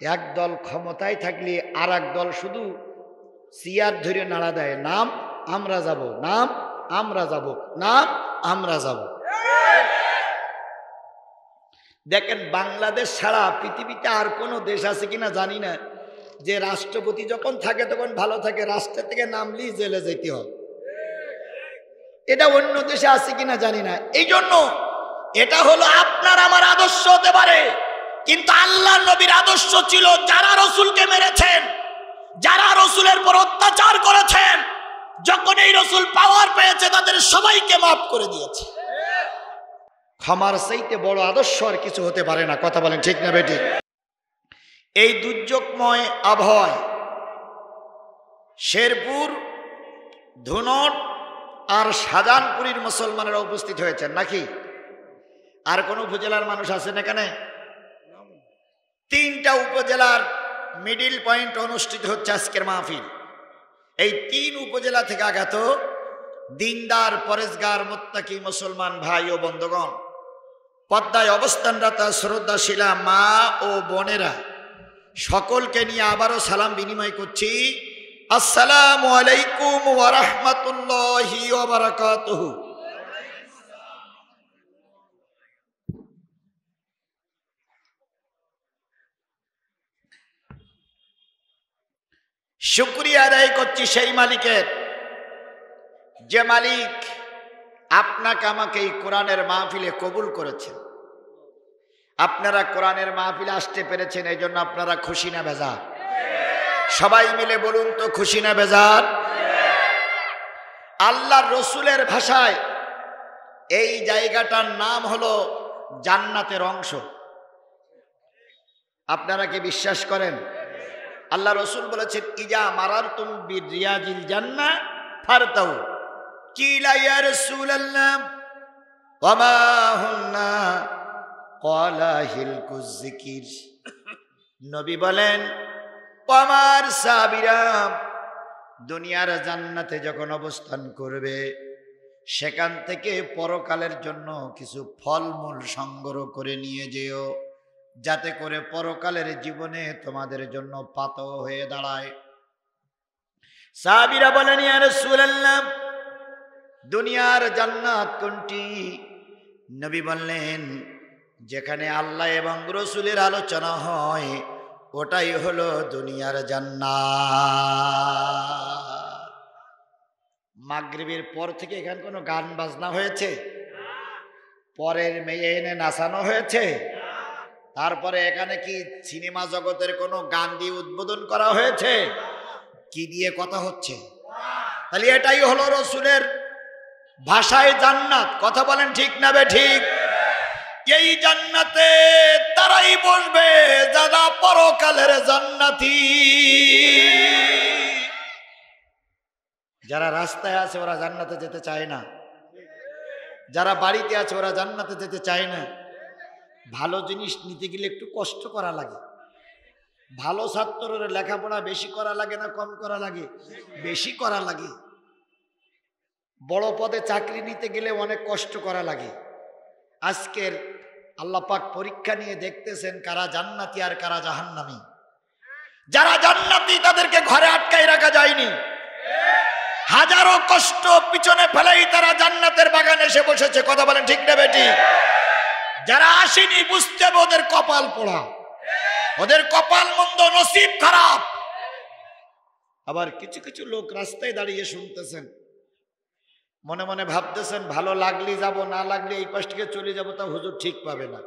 একদল ক্ষমতায় থাকলে আর এক দল শুধু চেয়ার ধরে নাড়া দেয়, নাম আমরা যাব, নাম আমরা যাব, নাম আমরা যাব। দেখেন বাংলাদেশ ছাড়া পৃথিবীতে আর কোনো দেশ আছে কিনা জানি না, যে রাষ্ট্রপতি যখন থাকে তখন ভালো থাকে, রাষ্ট্র থেকে নামলেই জেলে যেতে হয়। এটা অন্য দেশে আছে কিনা জানি না। এই জন্য এটা হলো আপনার আমার আদর্শ হতে পারে, কিন্তু আল্লাহর নবীর আদর্শ ছিল যারা রসুলকে মেরেছেন, যারা রসুলের পর অত্যাচার করেছেন, যখন এই রসুল পাওয়ার পেয়েছে তাদের সবাইকে মাফ করে দিয়েছে। ক্ষমার চাইতে বড় আদর্শ আর কিছু হতে পারে না। কথা বলেন ঠিক না বেঠিক? এই দুর্যোগময় আবহাওয়ায় শেরপুর, ধুনট আর শাহজাহানপুরীর মুসলমানেরা উপস্থিত হয়েছেন নাকি? আর কোন উপজেলার মানুষ আছেন এখানে? 3টা উপজেলার মিডিল পয়েন্ট অনুষ্ঠিত হচ্ছে আজকের মাহফিল। এই 3 উপজেলা থেকে আগত দিনদার, পরেজগার, মুত্তাকি মুসলমান ভাই ও বন্ধুগণ, পদ্মায় অবস্থানরত শ্রদ্ধাশীলা মা ও বোনেরা, সকলকে নিয়ে আবারও সালাম বিনিময় করছি। আসসালামু আলাইকুম ওয়া রাহমাতুল্লাহি ওয়া বারাকাতুহু। শুকরিয়া আদায় করছি সেই মালিকের, যে মালিক আপনাকে আমাকে এই কোরআনের মাহফিলে কবুল করেছেন। আপনারা কোরআনের মাহফিলে আসতে পেরেছেন, এই জন্য আপনারা খুশি না বেজার? সবাই মিলে বলুন তো, খুশি না বেজার? আল্লাহর রসুলের ভাষায় এই জায়গাটার নাম হলো জান্নাতের অংশ। আপনারা কি বিশ্বাস করেন? আল্লাহ রসুল বলেছেন, ইজা মারারতুম বিরিয়াজিল জান্নাহ ফারতাউ। কিলা ইয়া রাসূলুল্লাহ ওয়া মা হুন্না? ক্বালা হিলকুজ যিকির। নবী বলেন, আমার সাহাবীরা দুনিয়ার জান্নাতে যখন অবস্থান করবে, সেখান থেকে পরকালের জন্য কিছু ফলমূল সংগ্রহ করে নিয়ে যেও, যাতে করে পরকালের জীবনে তোমাদের জন্য পাথর হয়ে দাঁড়ায়। সাহাবীরা বলেন, ইয়া রাসূলুল্লাহ, দুনিয়ার জান্নাত কোনটি? নবী বললেন, যেখানে আল্লাহ এবং রসুলের আলোচনা হয়, ওটাই হলো দুনিয়ার জান্নাত। মাগরিবের পর থেকে এখানে কোনো গান বাজনা হয়েছে? পরের মেয়ে এনে নাচানো হয়েছে? তারপরে এখানে কি সিনেমা জগতের কোনো গান দিয়ে উদ্বোধন করা হয়েছে? কি দিয়ে কথা হচ্ছে? তাহলে এটাই হলো রসুলের ভাষায় জান্নাত। কথা বলেন ঠিক না বেঠিক? এই জান্নাতে তারাই বসবে যারা পরকালের জান্নাতি। যারা রাস্তায় আছে ওরা জান্নাতে যেতে চায় না, যারা বাড়িতে আছে ওরা জান্নাতে যেতে চায় না। ভালো জিনিস নিতে গেলে একটু কষ্ট করা লাগে। ভালো ছাত্রের লেখাপড়া বেশি করা লাগে না কম করা লাগে? বেশি করা লাগে। বড় পদে চাকরি নিতে গেলে অনেক কষ্ট করা লাগে। আজকের আল্লাহ পাক পরীক্ষা নিয়ে দেখতেছেন কারা জান্নাতি আর কারা জাহান্নামী। যারা জান্নাতি তাদেরকে ঘরে আটকায় রাখা যায়নি, হাজারো কষ্ট পিছনে ফেলেই তারা জান্নাতের বাগানে এসে বসেছে। কথা বলেন ঠিক না বেটি? যারা আসেনি বুঝতে হবে ওদের কপাল পোড়া, ওদের কপাল মন্দ, নসিব খারাপ। আবার কিছু কিছু লোক রাস্তায় দাঁড়িয়ে শুনতেছেন, মনে মনে ভাবতেছেন ভালো লাগলে যাব, না লাগলে এই পাশ থেকে চলে যাবো, তা হুজুর ঠিক পাবে না।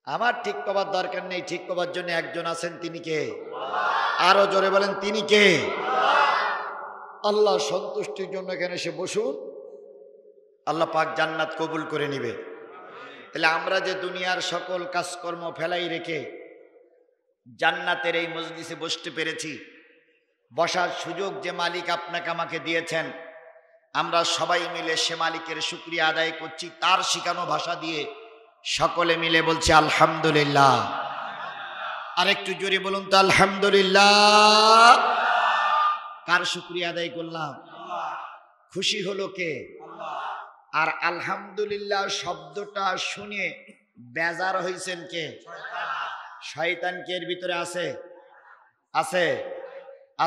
আমার ঠিক পাবার দরকার নেই, ঠিক পাবার জন্য একজন আছেন, তিনি কে? আরো জোরে বলেন, তিনি কে? আল্লাহ সন্তুষ্টির জন্য এখানে এসে বসুন, আল্লাহ পাক জান্নাত কবুল করে নিবে। তাহলে আমরা যে দুনিয়ার সকল কাজকর্ম ফেলাই রেখে জান্নাতের এই মজলিসে বসতে পেরেছি, বসার সুযোগ যে মালিক আপনাকে আমাকে দিয়েছেন, আমরা সবাই মিলে সে মালিকের শুকরিয়া আদায় করছি। তার শিখানো ভাষা দিয়ে সকলে মিলে বলছি আলহামদুলিল্লাহ। আরেকটু জোরে বলুন তো, আলহামদুলিল্লাহ। কার শুকরিয়া আদায় করলাম? খুশি হলো কে? আর আলহামদুলিল্লাহ শব্দটা শুনে বেজার হয়েছেন কে? শয়তান কি এর ভিতরে আছে? আছে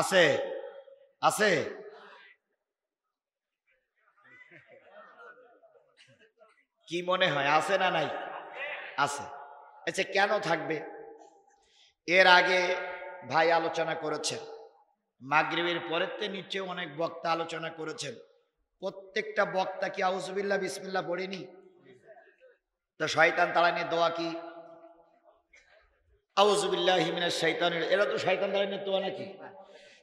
আছে আছে। কি মনে হয় আছে না নাই? আছে। আচ্ছা কেন থাকবে? এর আগে ভাই আলোচনা করেছেন, মাগরিবের পরের নিচে অনেক বক্তা আলোচনা করেছেন। প্রত্যেকটা বক্তা কি আউযুবিল্লাহ বিসমিল্লাহ পড়েনি? তো শয়তান তাড়ানোর দোয়া কি? আউযুবিল্লাহি মিনাশ শাইতানির, এরা তো শয়তান তাড়ানোর দোয়া নাকি?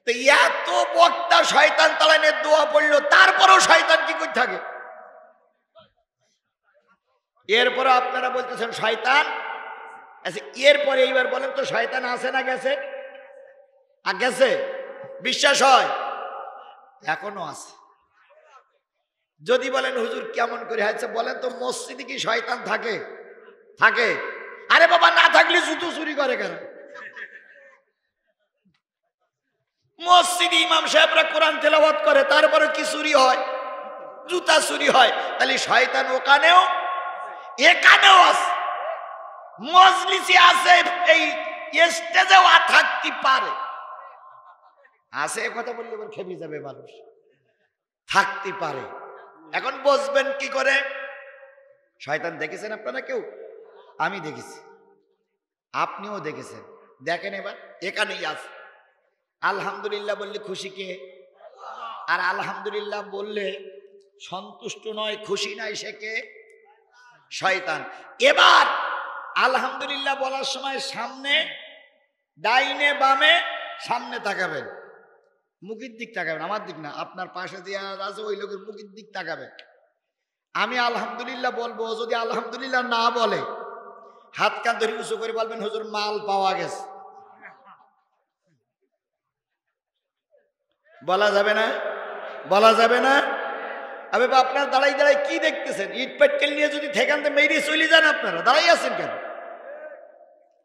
তো এত বক্তা শয়তান তাড়ানোর দোয়া পড়লো, তারপরেও শয়তান কি করে থাকে? এরপরে আপনারা বলতেছেন শয়তান। আচ্ছা এরপরে এইবার বলেন তো শয়তান আছে না গেছে? আর গেছে? বিশ্বাস হয়? এখনো আছে। যদি বলেন হুজুর কেমন করে হয়েছে বলেন তো, মসজিদে কি শয়তান থাকে? থাকে। আরে বাবা না থাকলে জুতো চুরি করে কেন? মসজিদে ইমাম সাহেবরা কোরআন তেলাওয়াত করে, তারপরে কি চুরি হয়? জুতা চুরি হয়। তাহলে শয়তান ওখানেও এখানেও আছে, মজলিসে আছে, এই স্টেজেও থাকতে পারে। আছে এ কথা বললে এবার খেপে যাবে মানুষ। থাকতে পারে। এখন বুঝবেন কি করে? শয়তান দেখেছেন আপনারা কেউ? আমি দেখেছি, আপনিও দেখেছেন। দেখেন এবার এখানেই আছে। আলহামদুলিল্লাহ বললে খুশি কে? আর আলহামদুলিল্লাহ বললে সন্তুষ্ট নয়, খুশি নাই, সে কে? শয়তান। এবার আলহামদুলিল্লাহ বলার সময় সামনে, ডাইনে বামে, সামনে তাকাবেন, মুখের দিক তাকাবেন, আমার দিক না, আপনার পাশে যে আছে ওই লোকের মুখের দিক তাকাবেন। আমি আলহামদুলিল্লাহ বলবো, যদি আলহামদুলিল্লাহ না বলে হাত কান ধরে উঁচু করে বলবেন হুজুর মাল পাওয়া গেছে। বলা যাবে না? বলা যাবে না? আবে আপনারা দাঁড়াই দাঁড়াই কি দেখতেছেন? ইট পাটকেল নিয়ে যদি ঠেকানতে মেরে চলে যান, আপনারা দাঁড়াই আছেন কেন?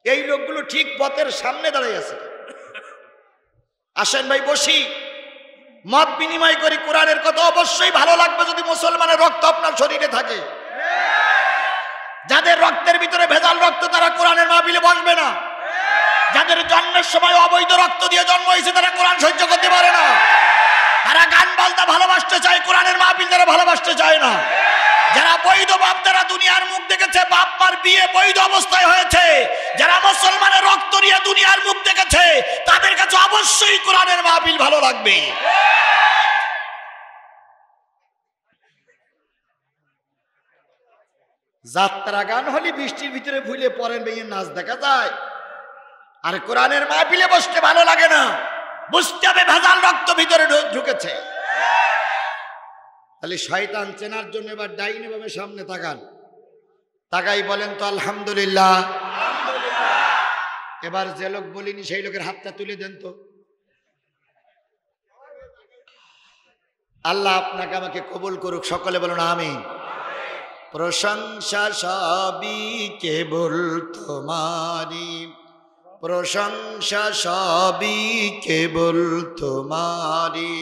এই লোকগুলো ঠিক পথের সামনে দাঁড়াই আছে। আসেন ভাই বসি, মত বিনিময় করি। কোরআনের কথা অবশ্যই ভালো লাগবে যদি মুসলমানের রক্ত আপনার শরীরে থাকে। যাদের রক্তের ভিতরে ভেজাল রক্ত, তারা কোরআনের মাহফিলে বসবে না। যাদের জন্মের সময় অবৈধ রক্ত দিয়ে জন্ম হয়েছে, তারা কোরআন সহ্য করতে পারে না। তারা গান বাজনা ভালোবাসতে চায়, কোরআনের মাহফিল তারা ভালোবাসতে চায় না। যারা বৈধ বাপ দ্বারা দুনিয়ার মুখ দেখেছে, বাপ মার বিয়ে বৈধ অবস্থায় হয়েছে, যারা মুসলমানের রক্ত নিয়ে দুনিয়ার মুখ দেখেছে, তাদের কাছে অবশ্যই কোরআনের মাহফিল ভালো লাগবে। যাত্রা গান হলে বৃষ্টির ভিতরে ভুলে পরের মেয়ে নাচ দেখা যায়, আর কোরআনের মাহফিলে বসতে ভালো লাগে না। বুঝতে হবে ভেজাল রক্ত ভিতরে ঢুকেছে। তাহলে শয়তান চেনার জন্য এবার ডাইনে বামে সামনে তাকান, তাকাই বলেন তো আলহামদুলিল্লাহ। এবার যে লোক বলিনি সেই লোকের হাতটা তুলে দেন তো। আল্লাহ আপনাকে আমাকে কবুল করুক, সকলে বলুন আমিন। প্রশংসা সবই কেবল তোমারি, প্রশংসা সবই কেবল তোমারি,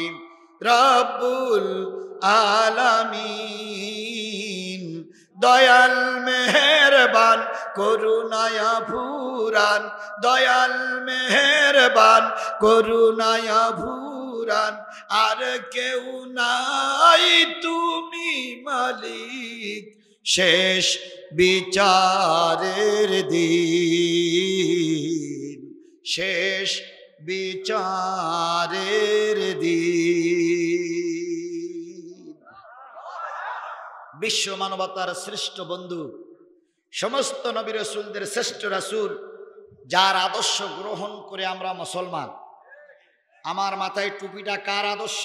রব্বুল আলামিন। দয়াল মেহেরবান করুণায়া ভুরান, দয়াল মেহেরবান করুণায়া ভুরান। আর কেউ নাই তুমি মালিক, শেষ বিচারের দিন, শেষ বিচারের দিন। বিশ্ব মানবতার শ্রেষ্ঠ বন্ধু, সমস্ত নবী রাসূলদের শ্রেষ্ঠ রাসূল, যার আদর্শ গ্রহণ করে আমরা মুসলমান। আমার মাথায় টুপিটা কার আদর্শ?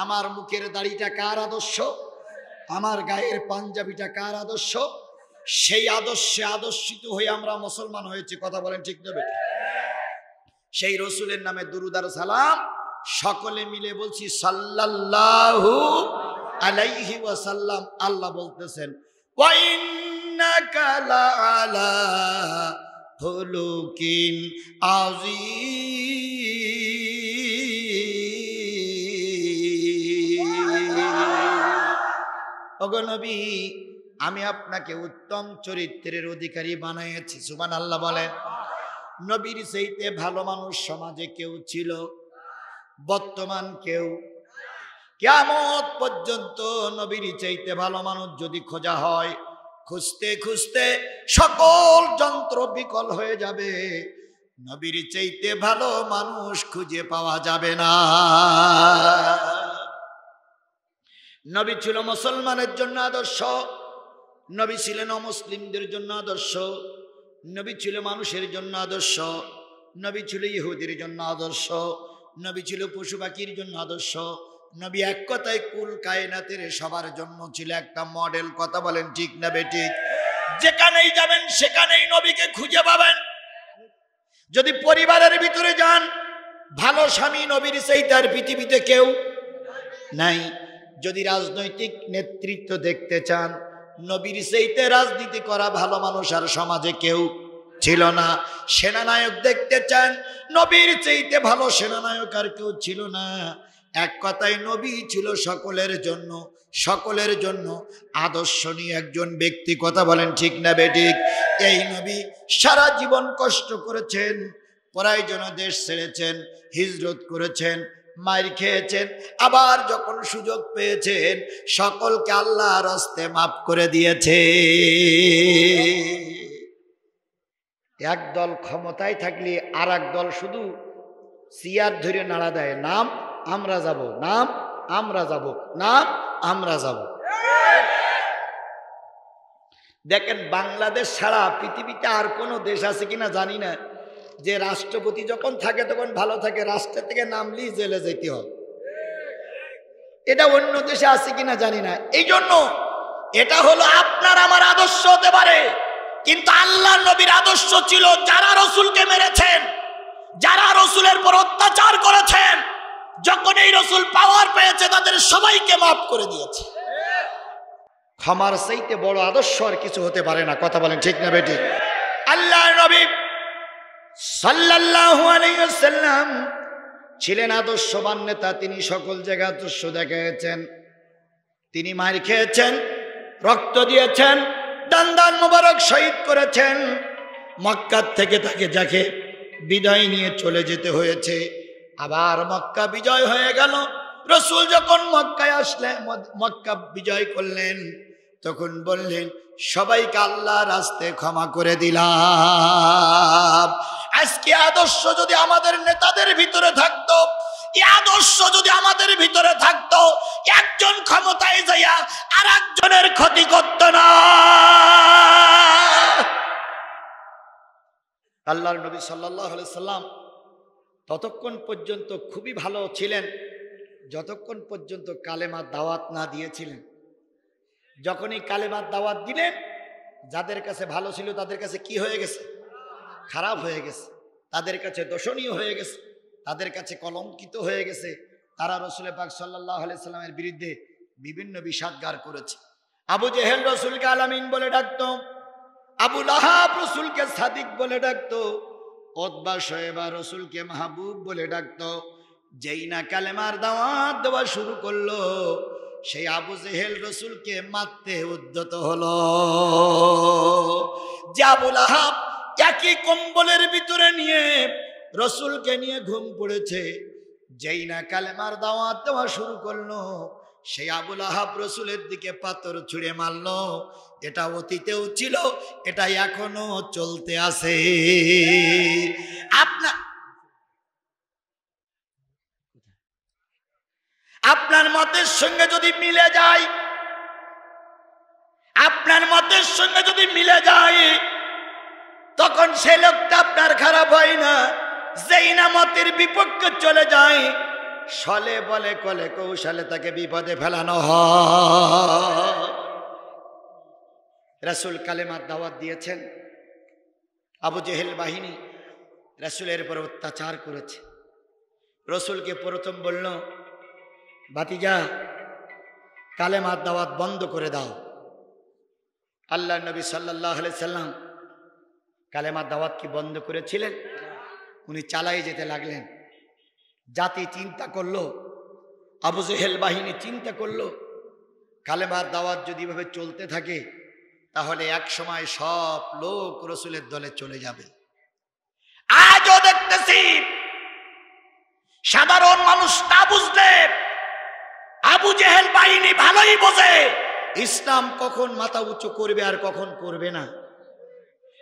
আমার মুখের দাড়িটা কার আদর্শ? আমার গায়ের পাঞ্জাবিটা কার আদর্শ? সেই আদর্শে আদর্শিত হয়ে আমরা মুসলমান হয়েছি। কথা বলেন ঠিক নেবে? সেই রসুলের নামে দুরূদ আর সালাম সকলে মিলে বলছি সাল্লাল্লাহু আলাইহি ওয়াসাল্লাম। আল্লাহ বলতেছেন ওয়া ইন্নাকা লাআলা খুলুকিন আযীম। ওগো নবী, আমি আপনাকে উত্তম চরিত্রের অধিকারী বানাইছি। সুবহানাল্লাহ বলেন। নবীর চাইতে ভালো মানুষ সমাজে কেউ ছিল? বর্তমান কেউ? কিয়ামত পর্যন্ত নবীর চাইতে ভালো মানুষ যদি খোঁজা হয়, খুঁজতে খুঁজতে সকল যন্ত্র বিকল হয়ে যাবে, নবীর চাইতে ভালো মানুষ খুঁজে পাওয়া যাবে না। নবী ছিল মুসলমানের জন্য আদর্শ, নবী ছিলেন অমুসলিমদের জন্য আদর্শ, নবী ছিল মানুষের জন্য আদর্শ, নবী ছিল ইহুদির জন্য আদর্শ, নবী ছিল পশু পাখির জন্য আদর্শ। নবী এক কথায় কুল কায়নাতের সবার জন্য ছিল একটা মডেল। কথা বলেন ঠিক না বেঠিক? যেখানেই যাবেন সেখানেই নবীকে খুঁজে পাবেন। যদি পরিবারের ভিতরে যান, ভালো স্বামী নবীর চাইতে আর পৃথিবীতে কেউ নাই। যদি রাজনৈতিক নেতৃত্ব দেখতে চান, নবীর চাইতে রাজনীতি করা ভালো মানুষ আর সমাজে কেউ ছিল না। সেনানায়ক দেখতে চান, নবীর চাইতে ভালো সেনানায়ক আর কেউ ছিল না। এক কথায় নবী ছিল সকলের জন্য, সকলের জন্য আদর্শনীয় একজন ব্যক্তি। কথা বলেন ঠিক না বেঠিক? এই নবী সারা জীবন কষ্ট করেছেন, পরাইজন দেশ ছেড়েছেন, হিজরত করেছেন, মার খেয়েছেন, আবার যখন সুযোগ পেয়েছেন সকলকে আল্লাহর রাস্তে মাফ করে দিয়েছে। এক দল ক্ষমতায় থাকলে আর এক দল শুধু চেয়ার ধরে নাড়া দেয়, নাম আমরা যাব, নাম আমরা যাব, নাম আমরা যাব। দেখেন বাংলাদেশ ছাড়া পৃথিবীতে আর কোনো দেশ আছে কিনা জানি না, যে রাষ্ট্রপতি যখন থাকে তখন ভালো থাকে, রাষ্ট্র থেকে নামলি জেলে যেতে হয়। এটা অন্য দেশে আছে কিনা জানি না। এই জন্য এটা হলো আপনার আমার আদর্শ হতে পারে, কিন্তু আল্লাহ নবীর আদর্শ ছিল যারা রসুলকে মেরেছেন, যারা রসুলের পর অত্যাচার করেছেন, যখন এই রসুল পাওয়ার পেয়েছে তাদের সবাইকে মাফ করে দিয়েছে। ক্ষমার চাইতে বড় আদর্শ আর কিছু হতে পারে না। কথা বলেন ঠিক না বেঠিক? আল্লাহ নবী সাল্লাল্লাহু আলাইহি ওয়াসাল্লাম ছিলেন আদর্শবান নেতা। তিনি সকল জায়গায় আদর্শ দেখিয়েছেন। তিনি মার খেয়েছেন, রক্ত দিয়েছেন, দান মোবারক শহীদ করেছেন। মক্কা থেকে তাকে যাকে বিদায় নিয়ে চলে যেতে হয়েছে। আবার মক্কা বিজয় হয়ে গেল। রসুল যখন মক্কায় আসলেন, মক্কা বিজয় করলেন, তখন বললেন সবাইকে আল্লাহর রাস্তায় ক্ষমা করে দিলাম। আজকে আদর্শ যদি আমাদের নেতাদের ভিতরে থাকতো, এই আদর্শ যদি আমাদের ভিতরে থাকতো, একজন ক্ষমতায় যাইয়া আর একজনের ক্ষতি করত না। আল্লাহর নবী সাল্লাল্লাহু আলাইহি সাল্লাম ততক্ষণ পর্যন্ত খুবই ভালো ছিলেন যতক্ষণ পর্যন্ত কালেমার দাওয়াত না দিয়েছিলেন। যখনই কালেমার দাওয়াত দিলেন, যাদের কাছে ভালো ছিল তাদের কাছে কি হয়ে গেছে? খারাপ হয়ে গেছে। তাদের কাছে দোষণীয় হয়ে গেছে, তাদের কাছে কলঙ্কিত হয়ে গেছে। তারা রসুল পাক সাল্লাল্লাহু আলাইহি সাল্লামের বিরুদ্ধে বিভিন্ন বিষাদগার করেছে। আবু জেহেল রসুলকে আলামিন বলে ডাকতো, আবু লাহাব রসুলকে সাদিক বলে ডাকতো, উতবা শয়বা রসুলকে মাহবুব বলে ডাকতো। যেই না কালেমার দাওয়াত দেওয়া শুরু করলো, সেই আবু জেহেল রসুলকে মারতে উদ্যত হলো। যে আবু লাহাব একই কম্বলের ভিতরে নিয়ে রসুলকে নিয়ে ঘুম পড়েছে, যেই না কালেমার দাওয়াত দেওয়া শুরু করলো, সেই আবু লাহাব রসুলের দিকে পাথর ছুঁড়ে মারলো। এটা অতীতেও ছিল, এটা এখনো চলতে আছে। আপনার মতের সঙ্গে যদি মিলে যায়, আপনার মতের সঙ্গে যদি মিলে যায়, তখন সে লোকটা আপনার খারাপ হয় না। যেই না মতের বিপক্ষে চলে যায়, ছলে বলে কলে কৌশলে তাকে বিপদে ফেলানো হয়। রাসূল কালেমার দাওয়াত দিয়েছেন, আবু জেহেল বাহিনী রাসূলের উপর অত্যাচার করেছে। রসুলকে প্রথম বলল, ভাতিজা কালেমার দাওয়াত বন্ধ করে দাও। আল্লাহ নবী সাল্লাল্লাহু আলাইহি সাল্লাম কালেমার দাওয়াত কি বন্ধ করেছিলেন? উনি চালাই যেতে লাগলেন। জাতি চিন্তা করলো, আবু জেহেল বাহিনী চিন্তা করলো, কালেমার দাওয়াত যদি এভাবে চলতে থাকে তাহলে এক সময় সব লোক রসুলের দলে চলে যাবে। আজও দেখতেছি সাধারণ মানুষ না বুঝলে আবু জেহেল বাহিনী ভালোই বোঝে ইসলাম কখন মাথা উঁচু করবে আর কখন করবে না।